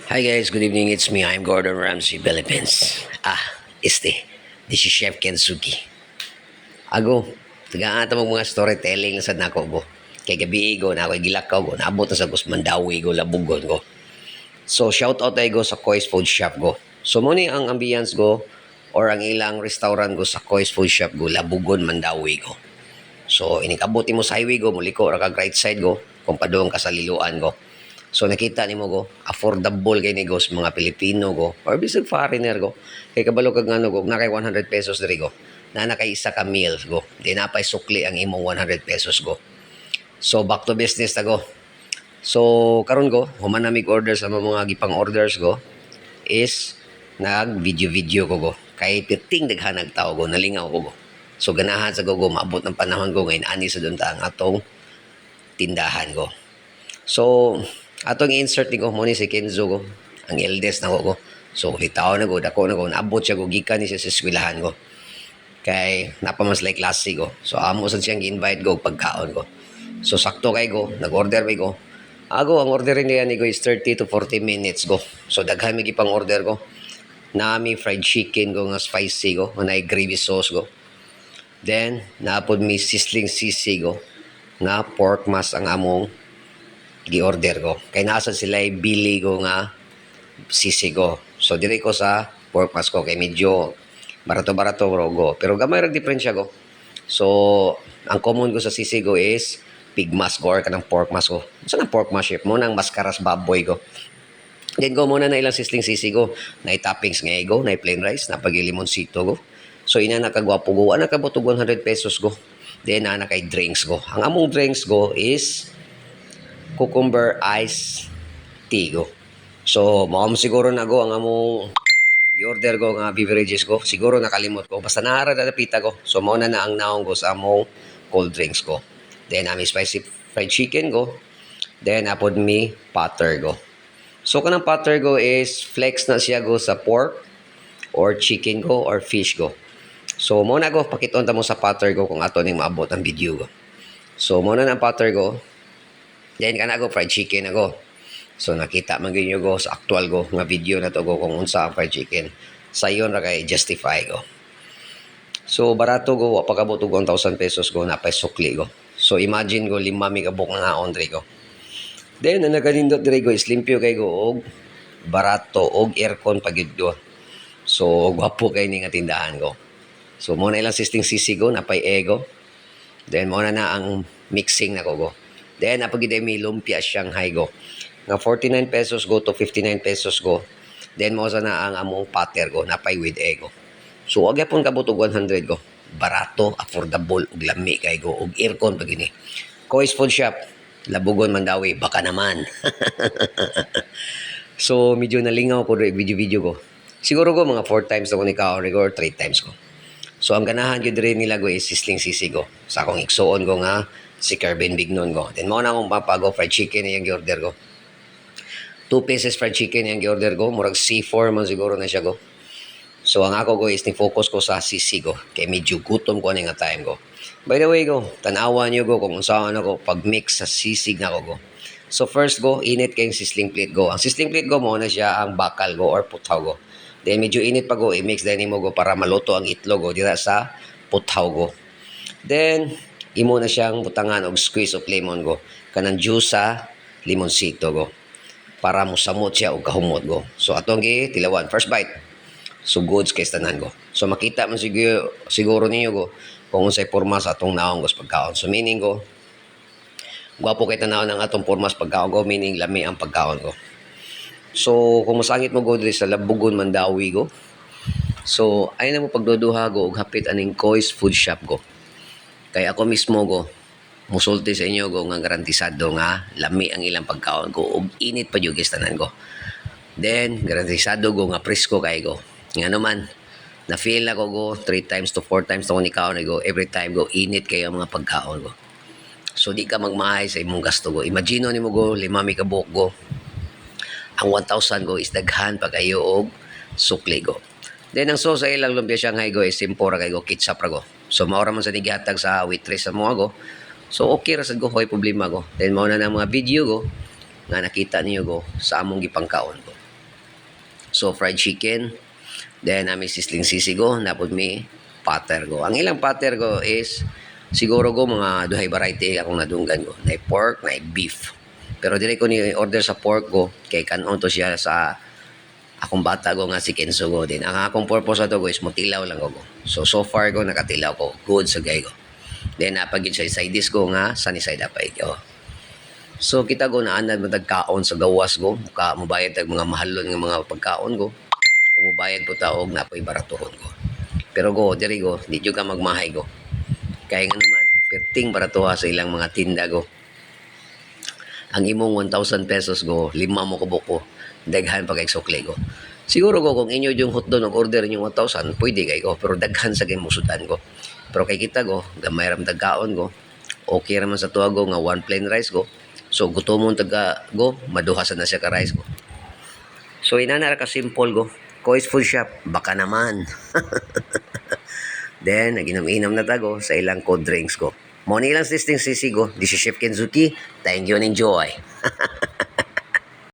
Hi guys, good evening. It's me. I'm Gordon Ramsay, Philippines. This is Chef Kensuki. Ago, tagaan mo mga storytelling sa nako go. Kay gabi go na ako gilakaw go. Naabot na sa Gusmandawi go, labugon go. So shout out ay go sa Koi's Food Shop go. So muni ang ambience go or ang ilang restaurant go sa Koi's Food Shop go, Labugon, Mandawi go. So inikabuti mo sa highway go, muliko ra kag right side go, kung padung ka sa liluan go. So nakita nimo go, affordable kay ni go sa mga Pilipino go or bisag foreigner go. Kay kabalo kag ano go, na kay 100 pesos diri go. Na kay isa ka meals go. Di na pay sukli ang imong 100 pesos go. So back to business ta go. So karon go, human na mig order sa mga gipang orders go is nag video ko go. Kay piting daghanag tao go, nalingaw ko go. So ganahan sa go maabot ng panahon go ngayon ani sa dunta ang atong tindahan go. So atong insert ni ko mo ni si Kenzo go, ang eldest na ko. So litaw na go, dako na go, naabot siya go, gikan ni siya sa eskwelahan go. Kay napamaslay klase go. So amo sad siyang gi-invite go pagkaon go. So sakto kay go, nag-order mi go. Ago ang orderin niya ni go is 30 to 40 minutes go. So daghan mi gipang order go. Nami fried chicken go nga spicy go, nga gravy sauce go. Then naapod mi sizzling sisig go, nga pork mas ang among gi-order ko. Kay nasa sila bili ko nga sisig ko. So diri ko sa pork mas ko kay medyo barato-barato go. Pero gamay ra diferensya ko. So ang common ko sa sisig ko is pig mas ko or kanang pork mas ko. Sa nang pork mas chef mo nang mascaras baboy ko. Then go muna na ilang sisling sisig ko. Na toppings nga go, na plain rice, na pag-limonsito go. So ina nakagwapo go, ana kabutog 100 pesos go. Then ana kay drinks go. Ang among drinks go is cucumber ice tea go. So, mao siguro na go ang among i-order ko nga beverages ko. Siguro nakalimot ko. Basta nahara na napita ko. So, mao na ang naong ko sa among cold drinks ko. Then, ami spicy fried chicken go. Then, apod mi butter go. So, kanang butter go is flex na siya go sa pork or chicken go or fish go. So, mao na go. Pakiton ta mo sa butter go kung ato ning maabot ang video go. So, mao na ang butter go. Then kana go fried chicken ako. So nakita man gyud go sa actual go nga video na to go kung unsa ang fried chicken. Sayon ra kay justify go. So barato go wa pa kabot og 1,000 pesos go na pay sukli go. So imagine go 5 mi ka buk nga ondre go. Then ang naganindot dire go is limpyo kay go og barato og aircon pagyud go. So gwapo kay ni nga tindahan go. So mo na ilang sisting sisi go na pay ego. Then mo na ang mixing na ko go. Then, napagide may lumpia Shanghai go. Nga 49 pesos go to 59 pesos go. Then, mo na ang among pater go, napay with ego. So, wag yapon kabutog 100 go. Barato, affordable, ug lami kay go, ug aircon pagini. Koi's Food Shop, Labugon, Mandawi, baka naman. So, medyo nalingaw ko rin video-video ko. Siguro go, mga 4 times na ko ni Kao, or 3 times ko. So, ang ganahan ko rin nila go is sisling sisig go. Sa akong iksoon ko nga, si Carben Bignon go. Then mo na akong papago fried chicken yung gi-order ko. 2 pieces fried chicken yung gi-order ko. Murag C4 man siguro na siya go. So ang ako go is ni-focus ko sa sisig go. Kaya medyo gutom ko na nga time go. By the way go, tanawan nyo go kung saan ako pag-mix sa sisig na ko go. So first go, init kayong sisling plate go. Ang sisling plate go mo na siya ang bakal go or putaw go. Then medyo init pa go, i-mix din mo go para maluto ang itlog go dira sa putaw go. Then imo na siyang butangan og squeeze of lemon go. Kanang juice sa limonsito go. Para mo samot siya og kahumot go. So atong gi tilawan first bite. So goods kay tanan go. So makita man siguro ninyo go kung unsay porma sa atong naong go sa pagkaon. So meaning go gwapo kay tanaw ng atong porma sa pagkaon go, meaning lami ang pagkaon go. So kung masangit mo go diri sa Labugon, Mandawi go. So ay na mo pagduduha go og hapit aning Koi's Food Shop go. Kaya ako mismo go, musulti sa inyo go nga garantisado nga lami ang ilang pagkaon ko ug init pa yung tanan ko. Then, garantisado go nga presko kay go. Nga naman, na-feel ako go 3 times to 4 times na ko ni kaon go. Every time go, init kayo ang mga pagkaon go. So, di ka magmahay sa imong gasto go. Imagino ni mo go, 5 mi ka buok go. Ang 1,000 go is daghan pa kayo og sukli go. Then ang sauce sa ilang lumpia Shanghai go is simpora kay go ketchup ra go. So maura man sa nigihatag sa waitress sa mga go. So okay ra sad go, hoy problema go. Then mao na ang mga video go nga nakita niyo go sa among gipangkaon go. So fried chicken, then ami sisling sisig go, napod mi patter go. Ang ilang patter go is siguro go mga duhay variety akong nadunggan go. Na pork, na beef. Pero dili ko ni order sa pork go kay kanon to siya sa akong bata go nga si Kenzo go din. Ang akong purpose ato go is motilaw lang go. So far go nakatilaw ko. Good sa gay go. Then napagin sa side dish ko nga sunny side up ay go. So kita go na anad matagkaon sa gawas go. Mubayad tag mga mahalon nga mga pagkaon go. Kung mubayad po taog napoy baratuhon go. Pero go diri go, di jud ka magmahay go. Kaya nga naman, perting baratuha sa ilang mga tinda go. Ang imong 1,000 pesos go, 5 mo kubok ko. Daghan pa kay sukli go. Siguro go kung inyo yung hotdog ng order yung 1,000, pwede kay go. Pero daghan sa kay musudan go. Pero kay kita go, gamay ram tagkaon go. Okay raman sa tuwa go nga 1 plain rice go. So gutomon taga go, maduhasan na siya ka rice go. So inana ka simple go. Kois food shop, baka naman. Then naginom-inom na tago sa ilang cold drinks ko. Mo nilang sisting sisigo, this is Chef Kenzuki. Thank you and enjoy.